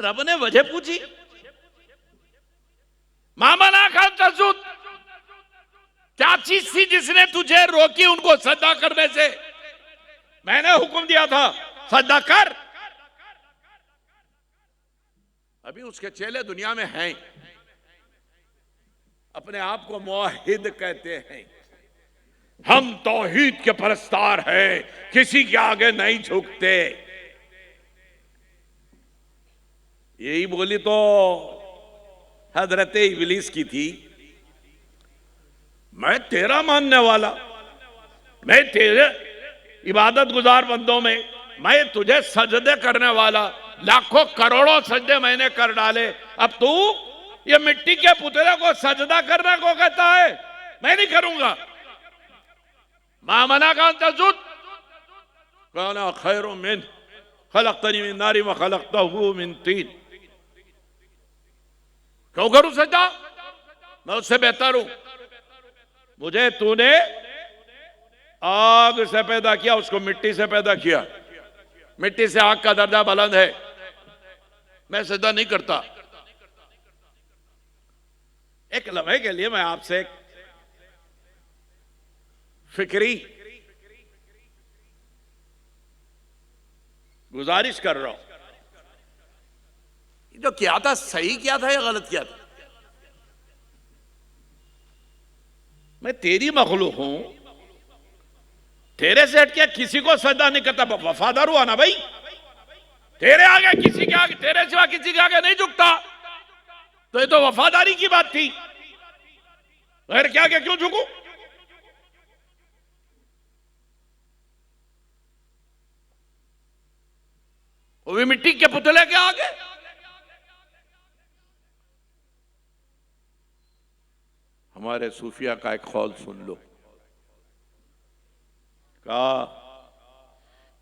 रब ने वजह पूछी। मामना खान तसुद, क्या चीज थी जिसने तुझे रोकी उनको सजदा करने से? मैंने हुक्म दिया था सजदा कर। अभी उसके चेले दुनिया में हैं, अपने आप को मुवाहिद कहते हैं, हम तौहीद के परस्तार हैं, किसी के आगे नहीं झुकते। यही बोली तो हजरत इब्लीस की थी, मैं तेरा मानने वाला, मैं तेरे इबादत गुजार बंदों में, मैं तुझे सजदे करने वाला, लाखों करोड़ों सजदे मैंने कर डाले, अब तू ये मिट्टी के पुतले को सजदा करने को कहता है? मैं नहीं करूंगा। मामना का तजुद काना खैरुम मिन खलक़तनी मिन नारी व खलक़तहू मिन तीन। क्यों करूं सजदा? मैं उससे बेहतर हूं। मुझे तूने आग से पैदा किया, उसको मिट्टी से पैदा किया, मिट्टी से आग का दर्जा बुलंद है, मैं सजदा नहीं करता। एक लम्हे के लिए मैं आपसे एक फिक्री गुजारिश कर रहा हूं। जो किया था सही किया था या गलत किया था? मैं तेरी मखलूक हूं, तेरे से हटके किसी को सजदा नहीं करता। वफादार हुआ ना भाई, तेरे आगे किसी के आगे, तेरे सिवा किसी के आगे नहीं झुकता, तो ये तो वफादारी की बात थी। गैर के आगे क्यों झुकूं? वो भी मिट्टी के पुतले के आगे। हमारे सूफिया का एक कौल सुन लो। कहा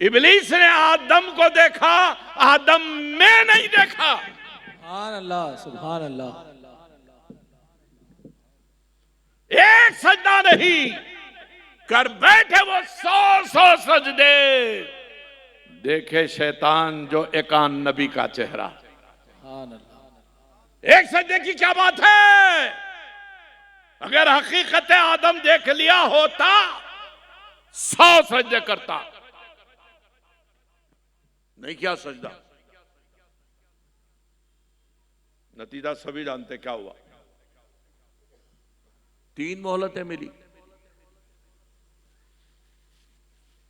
इब्लीस ने आदम को देखा, आदम में नहीं देखा। सुभान अल्लाह, सुभान अल्लाह। एक सजदा नहीं कर बैठे वो 100 सजदे। देखे शैतान जो एकान नबी का चेहरा। सुभान अल्लाह। एक सजदे की क्या बात है? अगर हकीकत आदम देख लिया होता 100 सजदे करता। नहीं किया सजदा, नतीजा सभी जानते क्या हुआ। 3 मोहलतें मिली।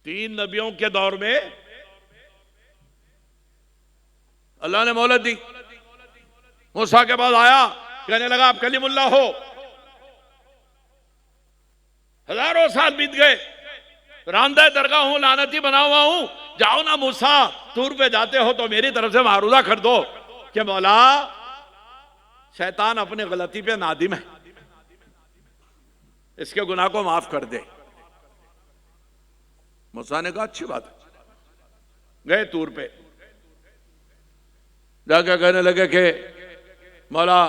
3 नबियों के दौर में अल्लाह ने मोहलत दी। मूसा के बाद आया, कहने लगा आप कलीमुल्लाह हो। हजारों साल बीत गए, रामदा दरगाह हूं, लानती बना हुआ हूं, जाओ ना मूसा, तूर पे जाते हो तो मेरी तरफ से मारूदा कर दो कि मौला शैतान अपनी गलती पे नादिम है, इसके गुनाह को माफ कर दे। मूसा ने कहा अच्छी बात है। गए तूर पे, जाकर कहने लगे कि मौला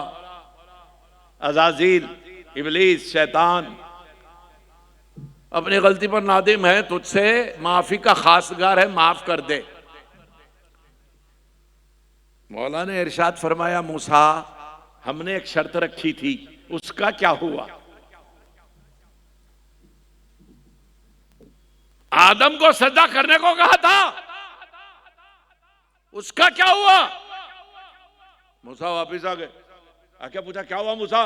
अज़ाज़ील, इब्लीस, शैतान अपनी गलती पर नादिम है, तुझसे माफी का खासगार है, माफ कर दे। मौला ने इरशाद फरमाया मूसा हमने एक शर्त रखी थी, उसका क्या हुआ? आदम को सजदा करने को कहा था, उसका क्या हुआ? मूसा वापिस आ गए, आके पूछा क्या हुआ मूसा?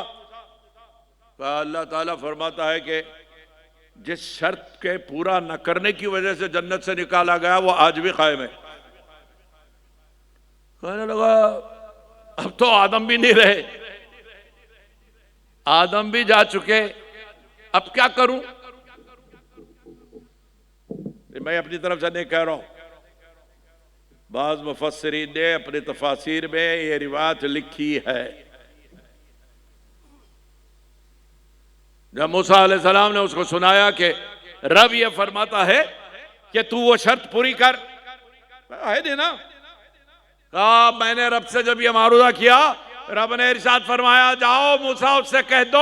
अल्लाह ताला फरमाता है कि जिस शर्त के पूरा न करने की वजह से जन्नत से निकाला गया वो आज भी कायम है। कहने लगा अब तो आदम भी नहीं रहे, आदम भी जा चुके, अब क्या करूं? मैं अपनी तरफ से नहीं कह रहा हूं, बाज़ मुफस्सिरीन ने अपने तफासिर में ये रिवायत लिखी है। जब मूसा अलैहिस्सलाम ने उसको सुनाया कि रब ये फरमाता है कि तू वो शर्त पूरी कर, है नहीं ना? कहा मैंने रब से जब ये मारूदा किया, रब ने इरशाद फरमाया जाओ मूसा उससे कह दो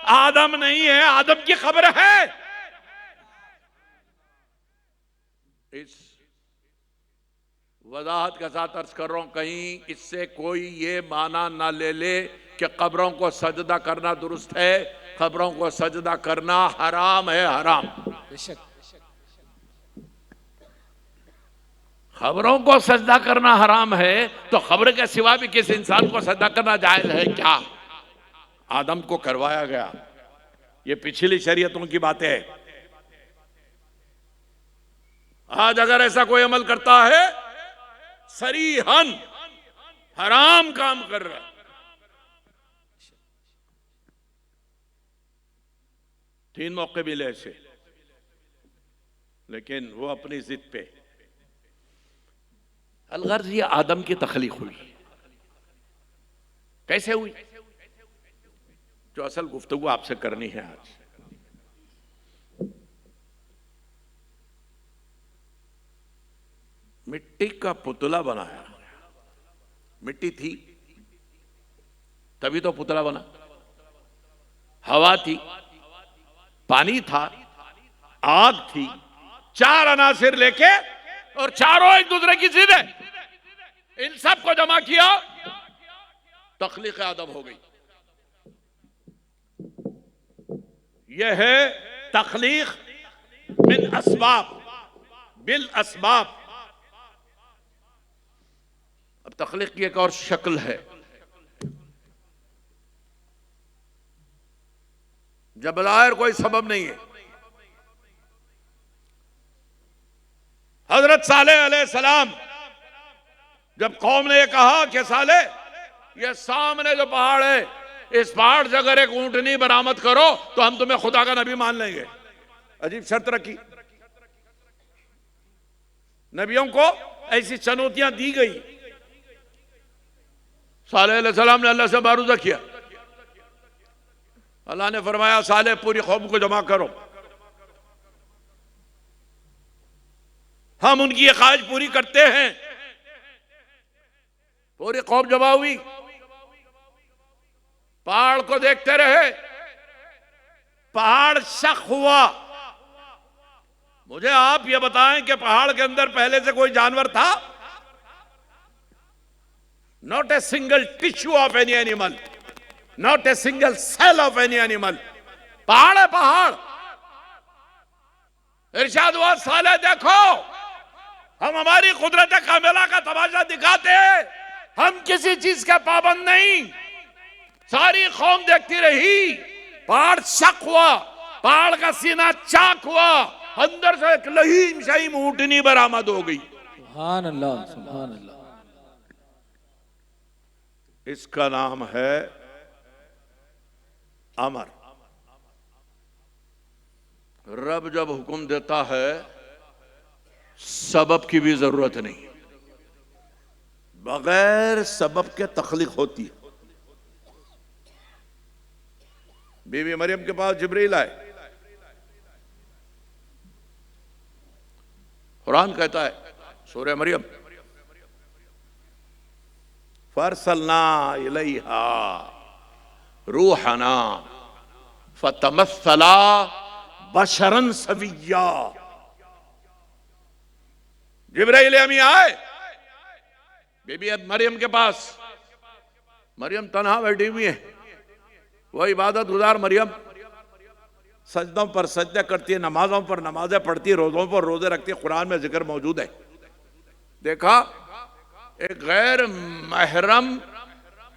आदम नहीं है, आदम की खबर है। वजाहत के साथ अर्ज कर रहा हूं, कहीं इससे कोई ये माना ना ले ले कि कब्रों को सजदा करना दुरुस्त है। कब्रों को सजदा करना हराम है, हराम। बेशक। खबरों को सजदा करना हराम है तो खबर के सिवा भी किसी इंसान को सजदा करना जायज है क्या? आदम को करवाया गया। ये पिछली शरीयतों की बातें है। आज अगर ऐसा कोई अमल करता है, सरीहन हराम काम कर रहा है। 3 मौके मिले ऐसे, लेकिन वो अपनी जिद पे। अलगर्ज ये आदम की तख्लीक हुई, कैसे हुई? जो असल गुफ्तगू आपसे करनी है आज। मिट्टी का पुतला बनाया। मिट्टी थी तभी तो पुतला बना। हवा थी, पानी था, आग थी, 4 अनासिर लेके, और चारों एक दूसरे की जिद है। इन सब को जमा किया, तख्लीक आदम हो गई। यह है तख्लीक मिन असबाब, बिल असबाब। अब तख्लीक की एक और शक्ल है, जब बग़ैर कोई सबब नहीं है। हजरत सालेह अलैहिस्सलाम, जब कौम ने यह कहा कि सालेह, ये सामने जो पहाड़ है, इस पहाड़ से अगर एक ऊंटनी बरामद करो तो हम तुम्हें खुदा का नबी मान लेंगे। अजीब शर्त रखी। नबियों को ऐसी चुनौतियां दी गई। सालेह अलैहिस्सलाम ने अल्लाह से मारूजा किया। अल्लाह ने फरमाया, सालेह पूरी कौम को जमा करो, हम उनकी ये ख्वाहिश पूरी करते हैं। पूरी कौम जमा हुई, पहाड़ को देखते रहे। पहाड़ शक हुआ। मुझे आप ये बताएं कि पहाड़ के अंदर पहले से कोई जानवर था? Not a single tissue of any animal, not a single cell of any animal. पहाड़ है पहाड़। इरशाद हुआ, साले देखो, हम हमारी कुदरत कामिला का तमाशा दिखाते हैं, हम किसी चीज का पाबंद नहीं। सारी कौम देखती रही। पहाड़ शक हुआ, पहाड़ का सीना चाक हुआ, अंदर से एक लहीम शहीम ऊंटनी बरामद हो गई। सुभान अल्लाह, सुभान अल्लाह। इसका नाम है अमर। रब जब हुक्म देता है, सबब की भी जरूरत नहीं, बगैर सबब के तख्लीक होती है। बीवी मरियम के पास जिब्रील आए। कुरान कहता है सूरह मरियम, फरसलना इलैहा रूहना फतमस्सला बशरन सविय्या। जिब्राइल अमी आए बीबी मरियम के पास। मरियम तन्हा बैठी हुई है। वह इबादत गुजार मरियम सजदों पर सजदे करती है, नमाजों पर नमाजें पढ़ती है, रोजों पर रोजे रखती है। कुरान में जिक्र मौजूद है। देखा, एक गैर महरम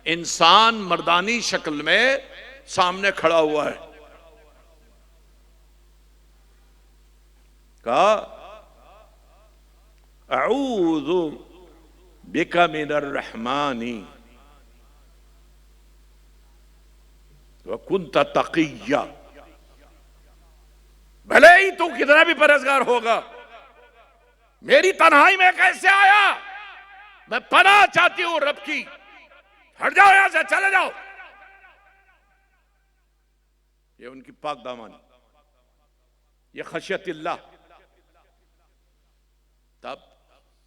इंसान मर्दानी शक्ल में सामने खड़ा हुआ है। कहा, अऊज़ु बिका मिनर रहमानी व कुन्ता तक़िय्या। भले ही तू कितना भी परहेजगार होगा, मेरी तन्हाई में कैसे आया? मैं पनाह चाहती हूं रब की। हट जाओ यहां से, चले जाओ। ये उनकी पाक दामानी, ये खशियतिल्लाह। तब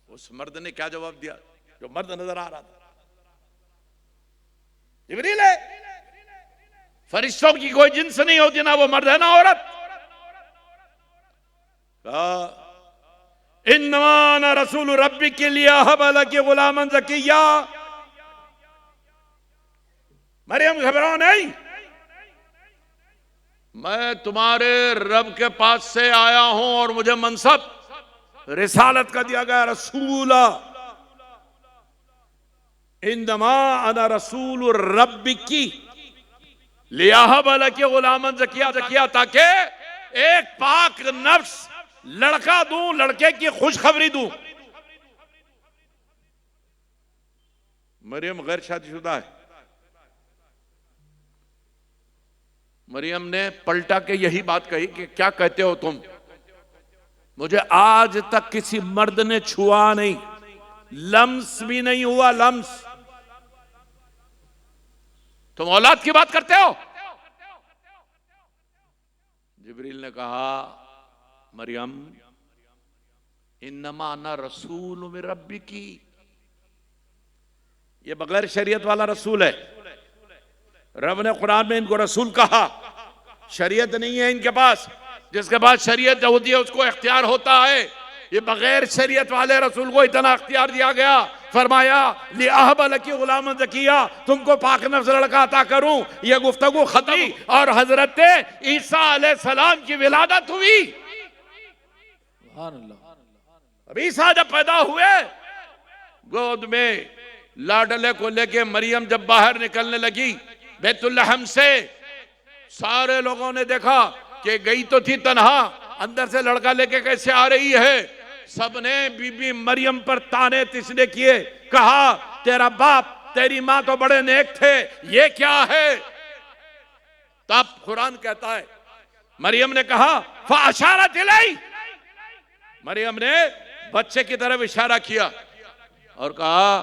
उस मर्द ने क्या जवाब दिया? जो मर्द नजर आ रहा था, जिब्रील है। फरिश्तों की कोई जिन्स नहीं होती, ना वो मर्द है ना औरत। इन्नमा अना रसूल रब्बी के लिए हबल के गुलामन ज़किया। मरियम घबराओ नहीं, मैं तुम्हारे रब के पास से आया हूं और मुझे मनसब रिसालत का दिया गया, रसूला। इन्नमा अना रसूल रब्बी की लियाहबल के गुलामन ज़किया, ताकि एक पाक नफ्स लड़का दूं, लड़के की खुशखबरी दूं। मरियम गैर शादीशुदा है। मरियम ने पलटा के यही बात कही कि क्या कहते हो तुम, मुझे आज तक किसी मर्द ने छुआ नहीं, लम्स भी नहीं हुआ, लम्स। तुम औलाद की बात करते हो। जिब्रील ने कहा, मरियम इन्नमा अना रसूल मिन रब्बी की, ये बगैर शरीयत वाला रसूल है। रब ने कुरान में इनको रसूल कहा, शरीयत नहीं है इनके पास। जिसके पास शरीयत होती है उसको इख्तियार होता है। ये बगैर शरीयत वाले रसूल को इतना इख्तियार दिया गया, फरमाया लिअहबल की गुलामन ज़किया, तुमको पाक नफ्स लड़का अता करूं। ये गुफ्तगू खत्म और हजरत ईसा अलैहिस्सलाम की विलादत हुई। अब ईसा जब पैदा हुए, गोद में लाडले को लेके मरियम जब बाहर निकलने लगी बैतुल्लहम से, सारे लोगों ने देखा कि गई तो थी तन्हा, अंदर से लड़का लेके कैसे आ रही है। सबने बीबी मरियम पर ताने तिसने किए, कहा तेरा बाप तेरी मां तो बड़े नेक थे, ये क्या है। तब कुरान कहता है मरियम ने कहा फ़अशारत इलैहि, मरियम ने बच्चे की तरफ इशारा किया और कहा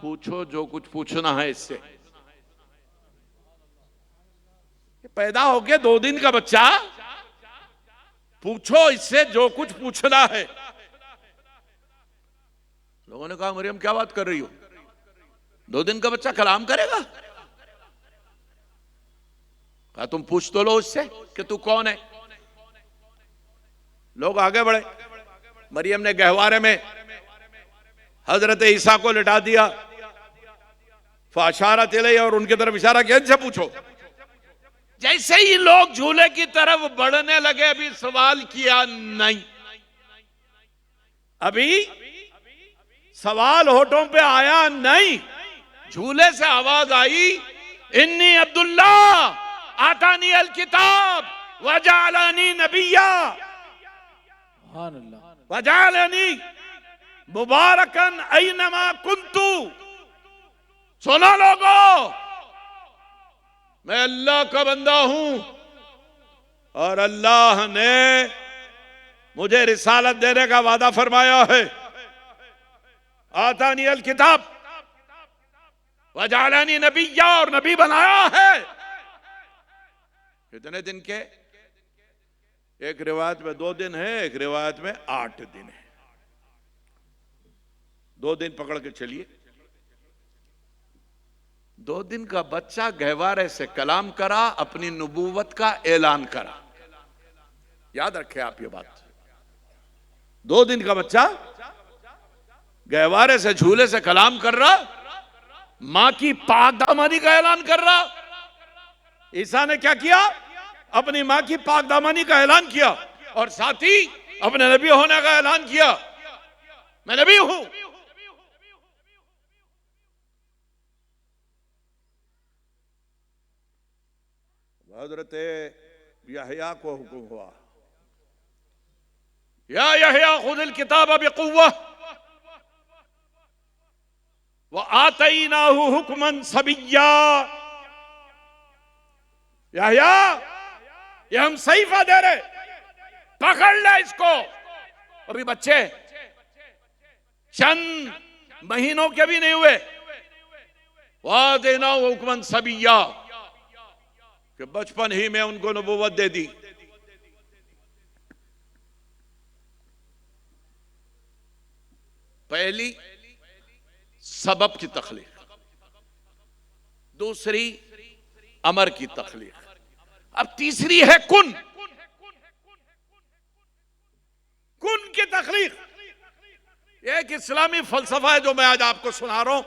पूछो जो कुछ पूछना है इससे। पैदा हो गया 2 दिन का बच्चा, पूछो इससे जो कुछ पूछना है। लोगों ने कहा मरियम क्या बात कर रही हो, 2 दिन का बच्चा कलाम करेगा। कहा तुम पूछ तो लो उससे कि तू कौन है। लोग आगे बढ़े, मरियम ने गहवारे में हजरत ईसा को लिटा दिया, फ़अशारत इलैहि, और उनकी तरफ इशारा किया इनसे पूछो। जैसे ही लोग झूले की तरफ बढ़ने लगे, अभी सवाल किया नहीं, अभी सवाल होठों पे आया नहीं, झूले से आवाज आई इन्नी अब्दुल्ला आतानी अल किताब वजालनी नबिया वजालनी मुबारकन ऐनमा कुन्तु। सुनो लोगों, मैं अल्लाह का बंदा हूं और अल्लाह ने मुझे रिसालत देने का वादा फरमाया है। आतानी अल किताब वजालनी नबिया, और नबी बनाया है। कितने दिन के? एक रिवायत में 2 दिन है, एक रिवायत में 8 दिन है। 2 दिन पकड़ के चलिए। 2 दिन का बच्चा गहवारे से कलाम करा, अपनी नबूवत का ऐलान करा। याद रखें आप ये बात। 2 दिन का बच्चा गहवारे से झूले से कलाम कर रहा, मां की पाक दामनी का ऐलान कर रहा। ईसा ने क्या किया? अपनी मां की पाक दामनी का ऐलान किया और साथ ही अपने नबी होने का ऐलान किया, मैं नबी हूं। हजरत यहया को हुक्म हुआ, या यहया खुदिल किताब बिकुव्वा व आतैनाहु हुक्मन सबिय्या। यहया, ये हम सहीफा दे रहे, पकड़ ले इसको। अभी बच्चे चंद महीनों के भी नहीं हुए, व आतैनाहु हुक्मन सबिय्या, कि बचपन ही में उनको नबूवत दे दी। पहली सबब की तखलीक, दूसरी अमर की तखलीक, अब तीसरी है कुन की तखलीक। एक इस्लामी फलसफा है जो मैं आज आपको सुना रहा हूं,